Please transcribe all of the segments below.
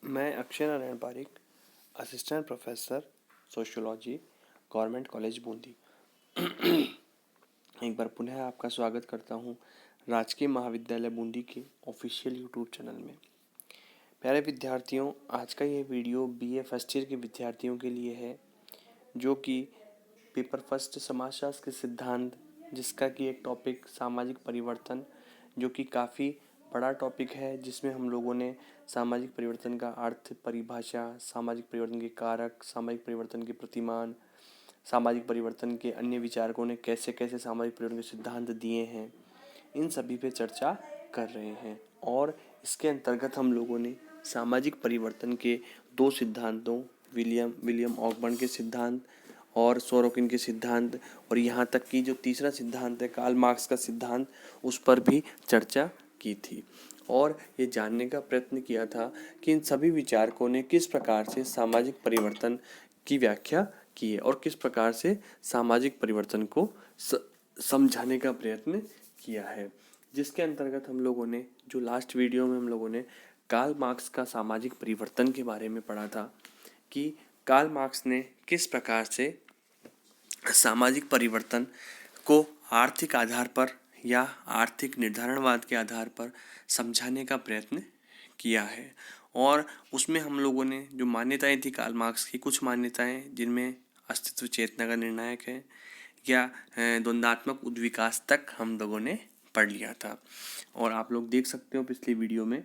मैं Akshay Narayan Pareek, assistant professor sociology, government college Bundi. एक बार पुनः आपका स्वागत करता हूँ राजकीय महाविद्यालय बूंदी के ऑफिशियल यूट्यूब चैनल में। प्यारे विद्यार्थियों, आज का ये वीडियो बीए फर्स्ट ईयर के विद्यार्थियों के लिए है, जो कि पेपर फर्स्ट समाजशास्त्र के सिद्धांत, जिसका कि एक टॉपिक सामाजिक परिवर्तन, जो कि काफ़ी बड़ा टॉपिक है, जिसमें हम लोगों ने सामाजिक परिवर्तन का अर्थ, परिभाषा, सामाजिक परिवर्तन के कारक, सामाजिक परिवर्तन के प्रतिमान, सामाजिक परिवर्तन के अन्य विचारकों ने कैसे कैसे सामाजिक परिवर्तन के सिद्धांत दिए हैं, इन सभी पे चर्चा कर रहे हैं। और इसके अंतर्गत हम लोगों ने सामाजिक परिवर्तन के दो सिद्धांतों, विलियम ऑकबर्न के सिद्धांत और सोरोकिन के सिद्धांत, और यहाँ तक कि जो तीसरा सिद्धांत है कार्ल मार्क्स का सिद्धांत, उस पर भी चर्चा की थी। और ये जानने का प्रयत्न किया था कि इन सभी विचारकों ने किस प्रकार से सामाजिक परिवर्तन की व्याख्या की है और किस प्रकार से सामाजिक परिवर्तन को समझाने का प्रयत्न किया है। जिसके अंतर्गत हम लोगों ने जो लास्ट वीडियो में हम लोगों ने कार्ल मार्क्स का सामाजिक परिवर्तन के बारे में पढ़ा था कि कार्ल मार्क्स ने किस प्रकार से सामाजिक परिवर्तन को आर्थिक आधार पर या आर्थिक निर्धारणवाद के आधार पर समझाने का प्रयत्न किया है। और उसमें हम लोगों ने जो मान्यताएं थी कार्ल मार्क्स की, कुछ मान्यताएं जिनमें अस्तित्व चेतना का निर्णायक है या द्वंद्वात्मक उद्विकास तक हम लोगों ने पढ़ लिया था, और आप लोग देख सकते हो पिछली वीडियो में।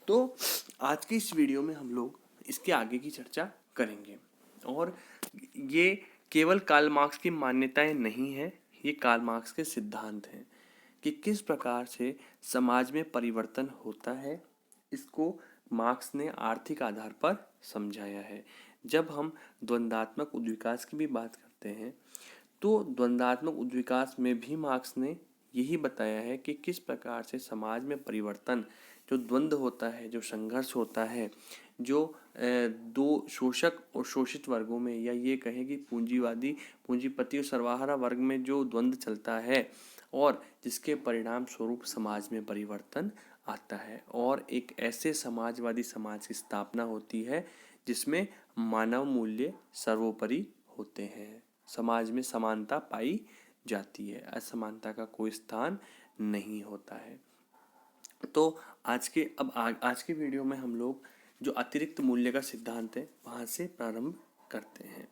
तो आज की इस वीडियो में हम लोग इसके आगे की चर्चा करेंगे। और ये केवल कार्ल मार्क्स की मान्यताएं नहीं है, ये कार्ल मार्क्स के सिद्धांत हैं कि किस प्रकार से समाज में परिवर्तन होता है। इसको मार्क्स ने आर्थिक आधार पर समझाया है। जब हम द्वंद्वात्मक उद्विकास की भी बात करते हैं, तो द्वंद्वात्मक उद्विकास में भी मार्क्स ने यही बताया है कि किस प्रकार से समाज में परिवर्तन, जो द्वंद्व होता है, जो संघर्ष होता है, जो दो शोषक और शोषित वर्गों में, या ये कहें कि पूंजीवादी, पूंजीपति और सर्वहारा वर्ग में जो द्वंद्व चलता है, और जिसके परिणाम स्वरूप समाज में परिवर्तन आता है और एक ऐसे समाजवादी समाज की स्थापना होती है जिसमें मानव मूल्य सर्वोपरि होते हैं, समाज में समानता पाई जाती है, असमानता का कोई स्थान नहीं होता है। तो आज के वीडियो में हम लोग जो अतिरिक्त मूल्य का सिद्धांत है वहाँ से प्रारंभ करते हैं,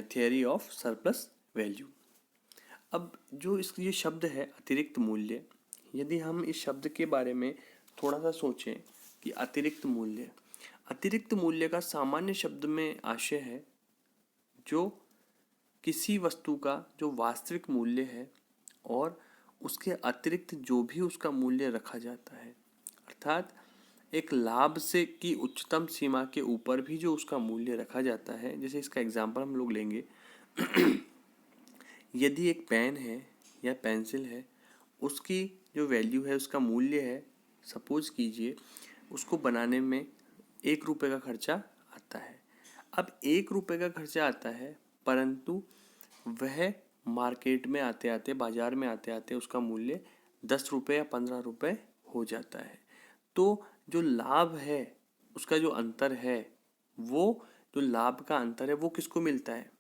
थियरी ऑफ सरप्लस वैल्यू। अब जो ये शब्द है अतिरिक्त मूल्य, यदि हम इस शब्द के बारे में थोड़ा सा सोचें कि अतिरिक्त मूल्य का सामान्य शब्द में आशय है जो किसी वस्तु का जो वास्तविक मूल्य है और उसके अतिरिक्त जो भी उसका मूल्य रखा जाता है, अर्थात एक लाभ से की उच्चतम सीमा के ऊपर भी जो उसका मूल्य रखा जाता है। जैसे इसका एग्जांपल हम लोग लेंगे यदि एक पेन है या पेंसिल है, उसकी जो वैल्यू है, उसका मूल्य है, सपोज कीजिए उसको बनाने में 1 रुपये का खर्चा आता है। अब 1 रुपये का खर्चा आता है, परंतु वह मार्केट में आते आते, बाजार में आते आते उसका मूल्य 10 रुपये या 15 रुपये हो जाता है। तो जो लाभ है, उसका जो अंतर है, वो जो लाभ का अंतर है वो किसको मिलता है?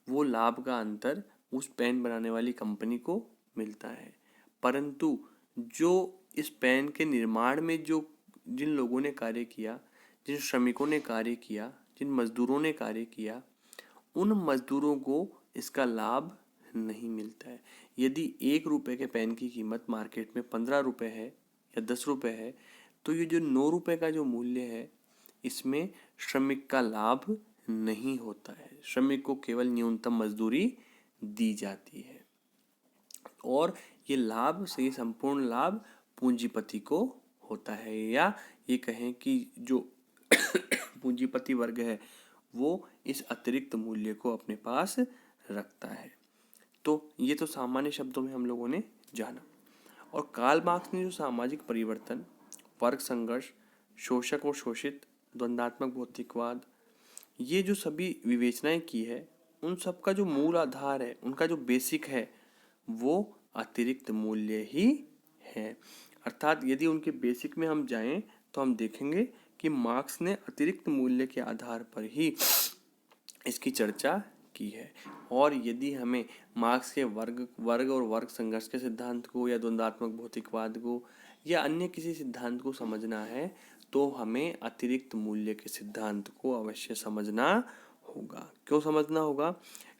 वो लाभ का अंतर उस पेन बनाने वाली कंपनी को मिलता है। परंतु जो इस पेन के निर्माण में जो जिन लोगों ने कार्य किया, जिन श्रमिकों ने कार्य किया, जिन मजदूरों ने कार्य किया, उन मजदूरों को इसका लाभ नहीं मिलता है। यदि 1 रुपये के पेन की कीमत मार्केट में 15 रुपये है या 10 रुपये है, तो ये जो 9 रुपये का जो मूल्य है, इसमें श्रमिक का लाभ नहीं होता है। श्रमिक को केवल न्यूनतम मजदूरी दी जाती है, और ये लाभ से संपूर्ण लाभ पूंजीपति को होता है, या ये कहें कि जो पूंजीपति वर्ग है वो इस अतिरिक्त मूल्य को अपने पास रखता है। तो ये तो सामान्य शब्दों में हम लोगों ने जाना। और कार्ल मार्क्स ने जो सामाजिक परिवर्तन, वर्ग संघर्ष, शोषक और शोषित, द्वंद्वात्मक भौतिकवाद, ये जो सभी विवेचनाएं की है, उन सब का जो मूल आधार है, उनका जो बेसिक है, वो अतिरिक्त मूल्य ही है। अर्थात यदि उनके बेसिक में हम जाएं तो हम देखेंगे कि मार्क्स ने अतिरिक्त मूल्य के आधार पर ही इसकी चर्चा की है। और यदि हमें मार्क्स के वर्ग और वर्ग संघर्ष के सिद्धांत को या द्वंद्वात्मक भौतिकवाद को या अन्य किसी सिद्धांत को समझना है तो हमें अतिरिक्त मूल्य के सिद्धांत को अवश्य समझना होगा। क्यों समझना होगा?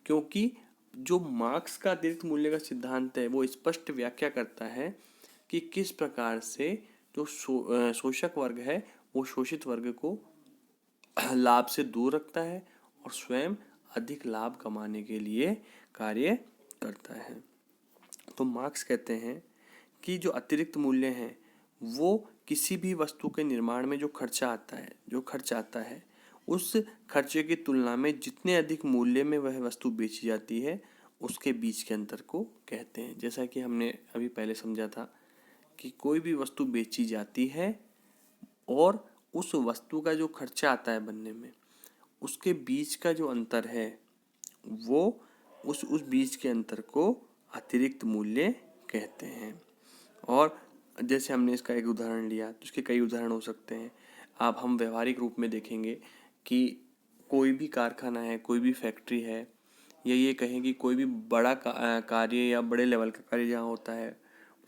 क्योंकि जो मार्क्स का अतिरिक्त मूल्य का सिद्धांत है वो स्पष्ट व्याख्या करता है कि किस प्रकार से जो शोषक वर्ग है वो शोषित वर्ग को लाभ से दूर रखता है और स्वयं अधिक लाभ कमाने के लिए कार्य करता है। तो मार्क्स कहते हैं कि जो अतिरिक्त मूल्य हैं वो किसी भी वस्तु के निर्माण में जो खर्चा आता है उस खर्चे की तुलना में जितने अधिक मूल्य में वह वस्तु बेची जाती है उसके बीच के अंतर को कहते हैं। जैसा कि हमने अभी पहले समझा था कि कोई भी वस्तु बेची जाती है और उस वस्तु का जो खर्चा आता है बनने में उसके बीच का जो अंतर है वो उस बीच के अंतर को अतिरिक्त मूल्य कहते हैं। और जैसे हमने इसका एक उदाहरण लिया तो इसके कई उदाहरण हो सकते हैं। अब हम व्यवहारिक रूप में देखेंगे कि कोई भी कारखाना है, कोई भी फैक्ट्री है या ये कहें कि कोई भी बड़ा कार्य या बड़े लेवल का कार्य जहाँ होता है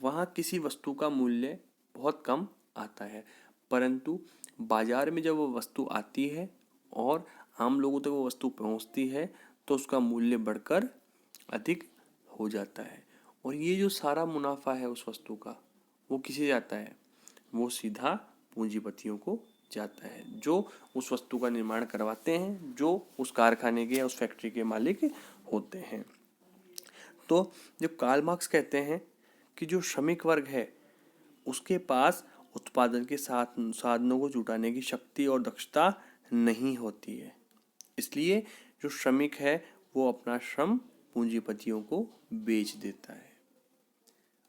वहाँ किसी वस्तु का मूल्य बहुत कम आता है, परंतु बाजार में जब वो वस्तु आती है और आम लोगों तक वो वस्तु पहुँचती है तो उसका मूल्य बढ़कर अधिक हो जाता है। और ये जो सारा मुनाफा है उस वस्तु का वो किसे जाता है? वो सीधा पूंजीपतियों को जाता है जो उस वस्तु का निर्माण करवाते हैं, जो उस कारखाने के या उस फैक्ट्री के मालिक होते हैं। तो जब कार्ल मार्क्स कहते हैं कि जो श्रमिक वर्ग है उसके पास उत्पादन के साधनों को जुटाने की शक्ति और दक्षता नहीं होती है, इसलिए जो श्रमिक है वो अपना श्रम पूंजीपतियों को बेच देता है।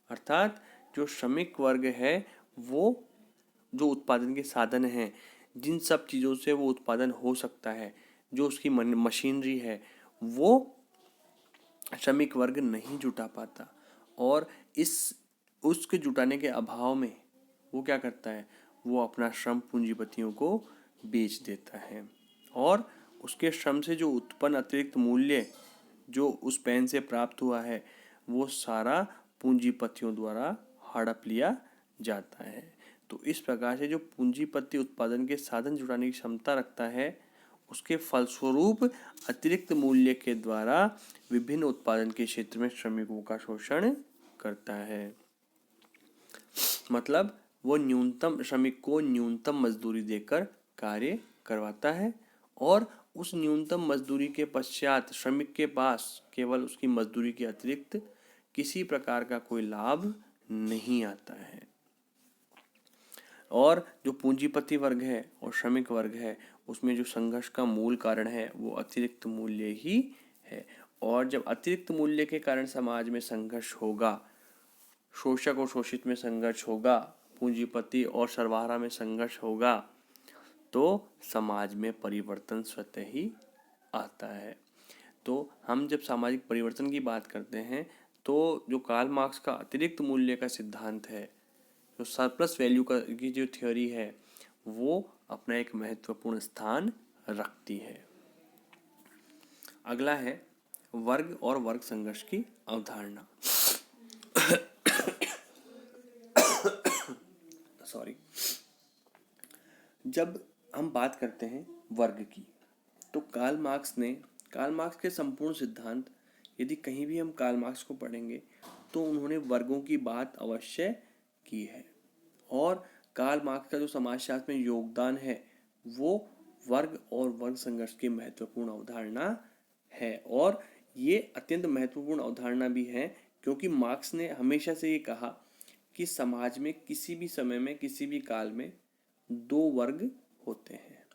अर्थात जो श्रमिक वर्ग है वो जो उत्पादन के साधन हैं, जिन सब चीज़ों से वो उत्पादन हो सकता है, जो उसकी मशीनरी है, वो श्रमिक वर्ग नहीं जुटा पाता और उसके जुटाने के अभाव में वो क्या करता है? वो अपना श्रम पूंजीपतियों को बेच देता है और उसके श्रम से जो उत्पन्न अतिरिक्त मूल्य जो उस पेन से प्राप्त हुआ है वो सारा पूंजीपतियों द्वारा हड़प लिया जाता है। तो इस प्रकार से जो पूंजीपति उत्पादन के साधन जुटाने की क्षमता रखता है उसके फलस्वरूप अतिरिक्त मूल्य के द्वारा विभिन्न उत्पादन के क्षेत्र में श्रमिकों का शोषण करता है। मतलब वो न्यूनतम श्रमिक को न्यूनतम मजदूरी देकर कार्य करवाता है और उस न्यूनतम मजदूरी के पश्चात श्रमिक के पास केवल उसकी मजदूरी के अतिरिक्त किसी प्रकार का कोई लाभ नहीं आता है। और जो पूंजीपति वर्ग है और श्रमिक वर्ग है उसमें जो संघर्ष का मूल कारण है वो अतिरिक्त मूल्य ही है। और जब अतिरिक्त मूल्य के कारण समाज में संघर्ष होगा, शोषक और शोषित में संघर्ष होगा, पूंजीपति और सर्वहारा में संघर्ष होगा तो समाज में परिवर्तन स्वतः ही आता है। तो हम जब सामाजिक परिवर्तन की बात करते हैं तो जो कार्ल मार्क्स का अतिरिक्त मूल्य का सिद्धांत है, जो सरप्लस वैल्यू की जो थ्योरी है वो अपना एक महत्वपूर्ण स्थान रखती है। अगला है वर्ग और वर्ग संघर्ष की अवधारणा। सॉरी। जब हम बात करते हैं वर्ग की तो कार्ल मार्क्स के संपूर्ण सिद्धांत, यदि कहीं भी हम कार्ल मार्क्स को पढ़ेंगे तो उन्होंने वर्गों की बात अवश्य की है। और कार्ल मार्क्स का जो समाजशास्त्र में योगदान है वो वर्ग और वर्ग संघर्ष की महत्वपूर्ण अवधारणा है। और ये अत्यंत महत्वपूर्ण अवधारणा भी है क्योंकि मार्क्स ने हमेशा से ये कहा कि समाज में किसी भी समय में किसी भी काल में दो वर्ग होते हैं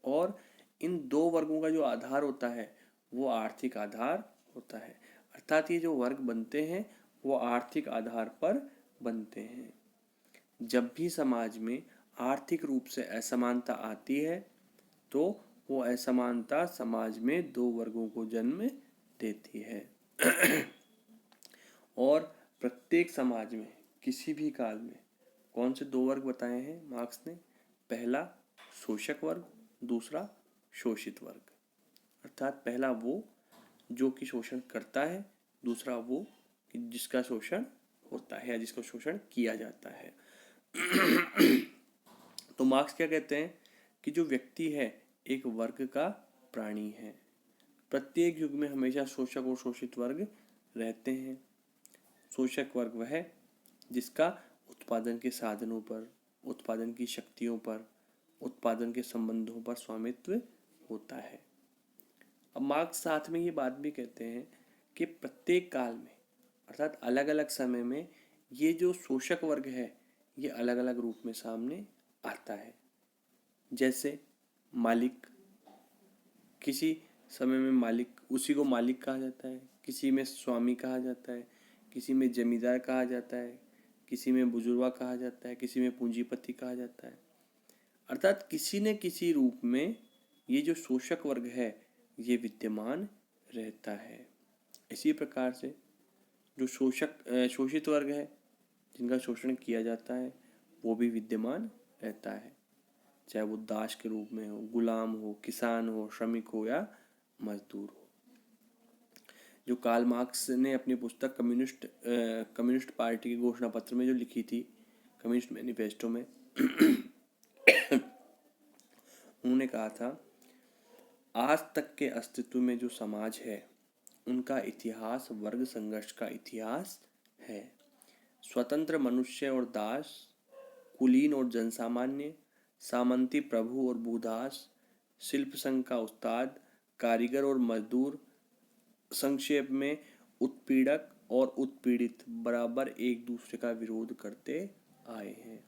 और इन दो वर्गों का जो आधार होता है वो आर्थिक आधार होता है। अर्थात ये जो वर्ग बनते हैं वो आर्थिक आधार पर बनते हैं। जब भी समाज में आर्थिक रूप से असमानता आती है तो वो असमानता समाज में दो वर्गों को जन्म देती है। और प्रत्येक समाज में किसी भी काल में कौन से दो वर्ग बताए हैं मार्क्स ने? पहला शोषक वर्ग, दूसरा शोषित वर्ग। अर्थात पहला वो जो कि शोषण करता है, दूसरा वो कि जिसका शोषण होता है या जिसका शोषण किया जाता है। तो मार्क्स क्या कहते हैं कि जो व्यक्ति है एक वर्ग का प्राणी है। प्रत्येक युग में हमेशा शोषक और शोषित वर्ग रहते हैं। शोषक वर्ग वह है जिसका उत्पादन के साधनों पर, उत्पादन की शक्तियों पर, उत्पादन के संबंधों पर स्वामित्व होता है। अब मार्क्स साथ में ये बात भी कहते हैं कि प्रत्येक काल में अर्थात अलग अलग समय में ये जो शोषक वर्ग है ये अलग अलग रूप में सामने आता है। जैसे मालिक, किसी समय में मालिक, उसी को मालिक कहा जाता है, किसी में स्वामी कहा जाता है, किसी में जमींदार कहा जाता है, किसी में बुजुर्गा कहा जाता है, किसी में पूंजीपति कहा जाता है। अर्थात किसी न किसी रूप में ये जो शोषक वर्ग है ये विद्यमान रहता है। इसी प्रकार से जो शोषित वर्ग है जिनका शोषण किया जाता है वो भी विद्यमान रहता है, चाहे वो दास के रूप में हो, गुलाम हो, किसान हो, श्रमिक हो या मजदूर हो। जो कार्ल मार्क्स ने अपनी पुस्तक कम्युनिस्ट पार्टी के घोषणा पत्र में जो लिखी थी, कम्युनिस्ट मैनिफेस्टो में, उन्होंने कहा था आज तक के अस्तित्व में जो समाज है उनका इतिहास वर्ग संघर्ष का इतिहास है। स्वतंत्र मनुष्य और दास, कुलीन और जनसामान्य, सामंती प्रभु और भूदास, शिल्प संघ का उस्ताद, कारीगर और मजदूर, संक्षेप में उत्पीड़क और उत्पीड़ित बराबर एक दूसरे का विरोध करते आए हैं।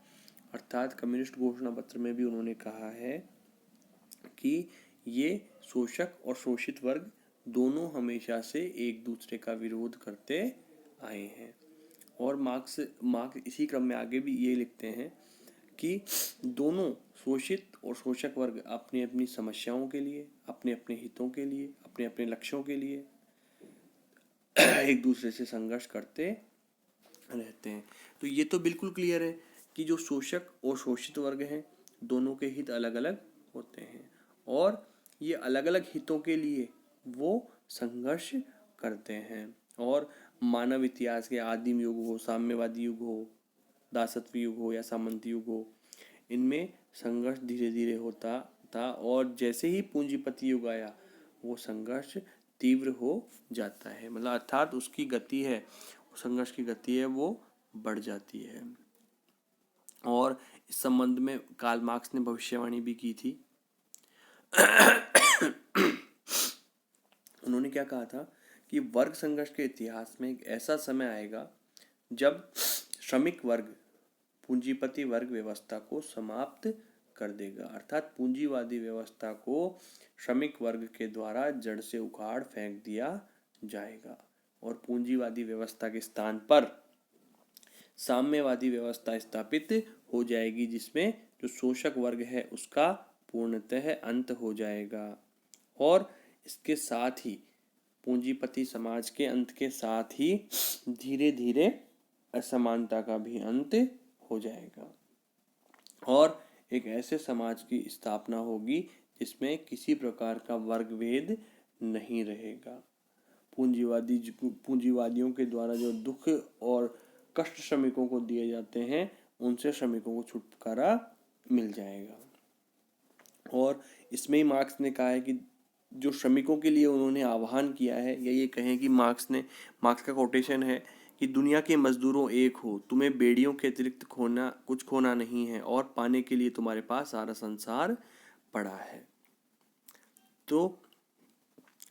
अर्थात कम्युनिस्ट घोषणा पत्र में भी उन्होंने कहा है कि ये शोषक और शोषित वर्ग दोनों हमेशा से एक दूसरे का विरोध करते आए हैं। और मार्क्स इसी क्रम में आगे भी ये लिखते हैं कि दोनों शोषित और शोषक वर्ग अपनी अपनी समस्याओं के लिए, अपने अपने हितों के लिए, अपने अपने लक्ष्यों के लिए एक दूसरे से संघर्ष करते रहते हैं। तो ये तो बिल्कुल क्लियर है कि जो शोषक और शोषित वर्ग हैं दोनों के हित अलग अलग होते हैं और ये अलग अलग हितों के लिए वो संघर्ष करते हैं। और मानव इतिहास के आदिम युग हो, साम्यवादी युग हो, दासत्व युग हो या सामंत युग हो, इनमें संघर्ष धीरे धीरे होता था और जैसे ही पूंजीपति युग आया वो संघर्ष तीव्र हो जाता है। मतलब अर्थात उसकी गति है, संघर्ष की गति है वो बढ़ जाती है। और इस संबंध में कार्ल मार्क्स ने भविष्यवाणी भी की थी। उन्होंने क्या कहा था कि वर्ग संघर्ष के इतिहास में एक ऐसा समय आएगा जब श्रमिक वर्ग पूंजीपति वर्ग व्यवस्था को समाप्त कर देगा। अर्थात पूंजीवादी व्यवस्था को श्रमिक वर्ग के द्वारा जड़ से उखाड़ फेंक दिया जाएगा और पूंजीवादी व्यवस्था के स्थान पर साम्यवादी व्यवस्था स्थापित हो जाएगी जिसमें जो शोषक वर्ग है उसका पूर्णतः अंत हो जाएगा। और इसके साथ ही पूंजीपति समाज के अंत के साथ ही धीरे धीरे असमानता का भी अंत हो जाएगा और एक ऐसे समाज की स्थापना होगी जिसमें किसी प्रकार का वर्ग भेद नहीं रहेगा। पूंजीवादियों के द्वारा जो दुख और कष्ट श्रमिकों को दिए जाते हैं उनसे श्रमिकों को छुटकारा मिल जाएगा। और इसमें ही मार्क्स ने कहा है कि जो श्रमिकों के लिए उन्होंने आह्वान किया है, या ये कहें कि मार्क्स का कोटेशन है कि दुनिया के मजदूरों एक हो, तुम्हें बेड़ियों के अतिरिक्त कुछ खोना नहीं है और पाने के लिए तुम्हारे पास सारा संसार पड़ा है। तो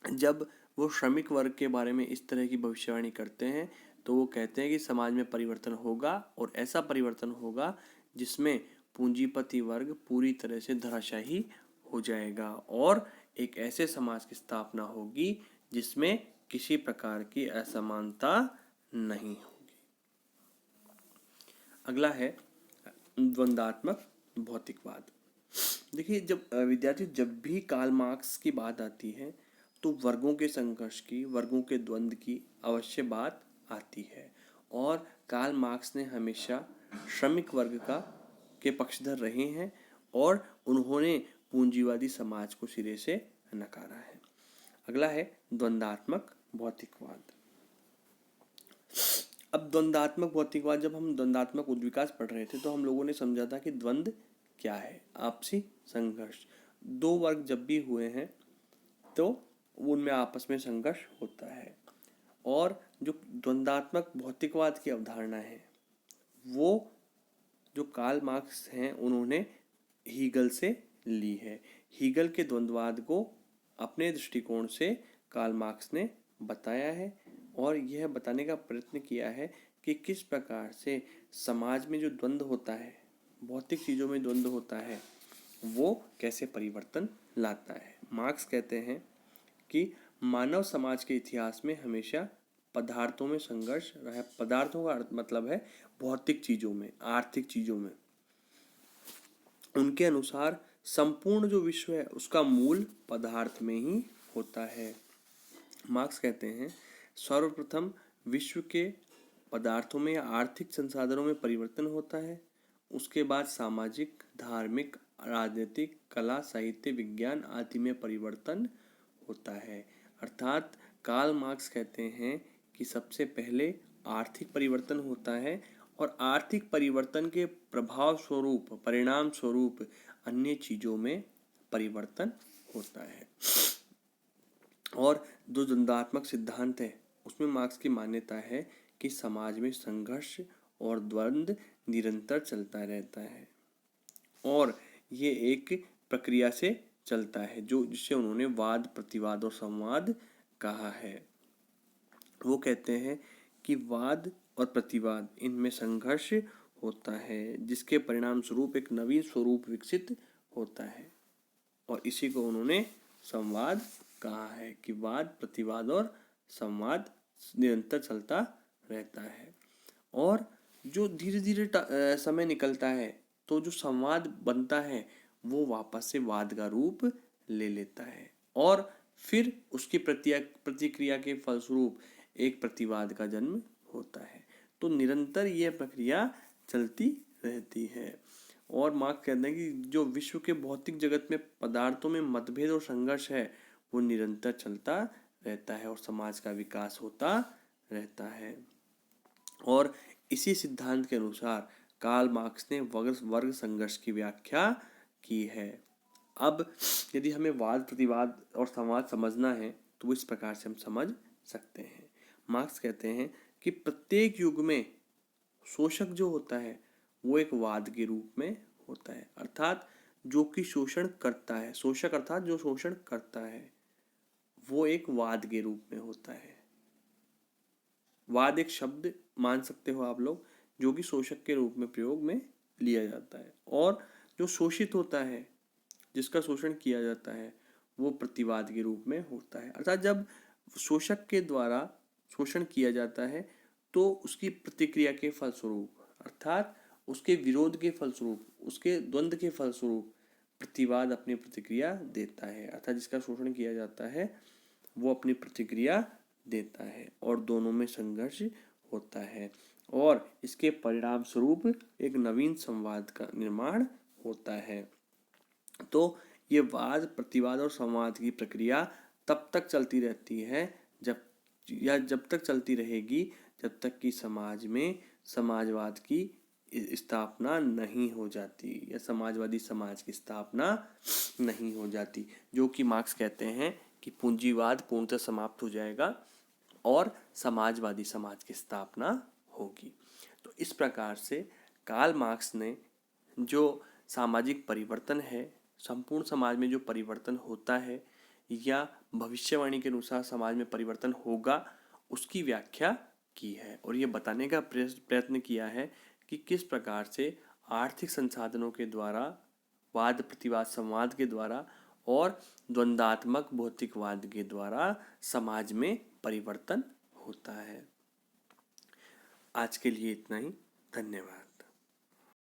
जब वो श्रमिक वर्ग के बारे में इस तरह की भविष्यवाणी करते हैं तो वो कहते हैं कि समाज में परिवर्तन होगा और ऐसा परिवर्तन होगा जिसमें पूंजीपति वर्ग पूरी तरह से धराशायी हो जाएगा और एक ऐसे समाज की स्थापना होगी जिसमें किसी प्रकार की असमानता नहीं होगी। अगला है द्वंद्वात्मक भौतिकवाद। देखिए, जब भी कार्ल मार्क्स की बात आती है तो वर्गों के संघर्ष की, वर्गों के द्वंद्व की अवश्य बात आती है और कार्ल मार्क्स ने हमेशा श्रमिक वर्ग के पक्षधर रहे हैं और उन्होंने पूंजीवादी समाज को सिरे से नकारा है। अगला है द्वंद्वात्मक भौतिकवाद। अब द्वंद्वात्मक भौतिकवाद, जब हम द्वंद्वात्मक उद्विकास पढ़ रहे थे तो हम लोगों ने समझा था कि द्वंद्व क्या है, आपसी संघर्ष। दो वर्ग जब भी हुए हैं तो उनमें आपस में संघर्ष होता है। और जो द्वंद्वात्मक भौतिकवाद की अवधारणा है वो जो कार्ल मार्क्स हैं उन्होंने हीगल से ली है। हीगल के द्वंद्ववाद को अपने दृष्टिकोण से कार्ल मार्क्स ने बताया है और यह बताने का प्रयत्न किया है कि किस प्रकार से समाज में जो द्वंद्व होता है, भौतिक चीज़ों में द्वंद्व होता है, वो कैसे परिवर्तन लाता है। मार्क्स कहते हैं कि मानव समाज के इतिहास में हमेशा पदार्थों में संघर्ष रहा है। पदार्थों का मतलब है भौतिक चीज़ों में, आर्थिक चीज़ों में। उनके अनुसार संपूर्ण जो विश्व है उसका मूल पदार्थ में ही होता है। मार्क्स कहते हैं सर्वप्रथम विश्व के पदार्थों में या आर्थिक संसाधनों में परिवर्तन होता है, उसके बाद सामाजिक, धार्मिक, राजनीतिक, कला, साहित्य, विज्ञान आदि में परिवर्तन होता है। अर्थात कार्ल मार्क्स कहते हैं कि सबसे पहले आर्थिक परिवर्तन होता है और आर्थिक परिवर्तन के प्रभाव स्वरूप, परिणाम स्वरूप अन्य चीज़ों में परिवर्तन होता है। और जो द्वंद्वात्मक सिद्धांत है उसमें मार्क्स की मान्यता है कि समाज में संघर्ष और द्वंद्व निरंतर चलता रहता है और ये एक प्रक्रिया से चलता है जो जिसे उन्होंने वाद, प्रतिवाद और संवाद कहा है। वो कहते हैं कि वाद और प्रतिवाद इनमें संघर्ष होता है जिसके परिणाम स्वरूप एक नवीन स्वरूप विकसित होता है और इसी को उन्होंने संवाद कहा है कि वाद, प्रतिवाद और संवाद निरंतर चलता रहता है। और जो धीरे धीरे समय निकलता है तो जो संवाद बनता है वो वापस से वाद का रूप ले लेता है और फिर उसकी प्रतिक्रिया के फलस्वरूप एक प्रतिवाद का जन्म होता है। तो निरंतर यह प्रक्रिया चलती रहती है। और मार्क्स कहते हैं कि जो विश्व के भौतिक जगत में पदार्थों में मतभेद और संघर्ष है वो निरंतर चलता रहता है और समाज का विकास होता रहता है। और इसी सिद्धांत के अनुसार कार्ल मार्क्स ने वर्ग संघर्ष की व्याख्या की है। अब यदि हमें वाद, प्रतिवाद और संवाद समझना है तो इस प्रकार से हम समझ सकते हैं। मार्क्स कहते हैं कि प्रत्येक युग में शोषक जो होता है वो एक वाद के रूप में होता है, अर्थात जो कि शोषण करता है, शोषक अर्थात जो शोषण करता है वो एक वाद के रूप में होता है। वाद एक शब्द मान सकते हो आप लोग जो कि शोषक के रूप में प्रयोग में लिया जाता है और जो शोषित होता है, जिसका शोषण किया जाता है, वो प्रतिवाद के रूप में होता है। अर्थात जब शोषक के द्वारा शोषण किया जाता है तो उसकी प्रतिक्रिया के फलस्वरूप, अर्थात उसके विरोध के फलस्वरूप, उसके द्वंद्व के फलस्वरूप प्रतिवाद अपनी प्रतिक्रिया देता है। अर्थात जिसका शोषण किया जाता है वो अपनी प्रतिक्रिया देता है और दोनों में संघर्ष होता है और इसके परिणाम स्वरूप एक नवीन संवाद का निर्माण होता है। तो ये वाद, प्रतिवाद और संवाद की प्रक्रिया तब तक चलती रहती है जब तक चलती रहेगी जब तक कि समाज में समाजवाद की स्थापना नहीं हो जाती या समाजवादी समाज की स्थापना नहीं हो जाती, जो कि मार्क्स कहते हैं कि पूंजीवाद पूर्णतः समाप्त हो जाएगा और समाजवादी समाज की स्थापना होगी। तो इस प्रकार से कार्ल मार्क्स ने जो सामाजिक परिवर्तन है, संपूर्ण समाज में जो परिवर्तन होता है या भविष्यवाणी के अनुसार समाज में परिवर्तन होगा उसकी व्याख्या की है और ये बताने का प्रयत्न किया है कि किस प्रकार से आर्थिक संसाधनों के द्वारा, वाद, प्रतिवाद, संवाद के द्वारा और द्वंद्वात्मक भौतिकवाद के द्वारा समाज में परिवर्तन होता है। आज के लिए इतना ही। धन्यवाद।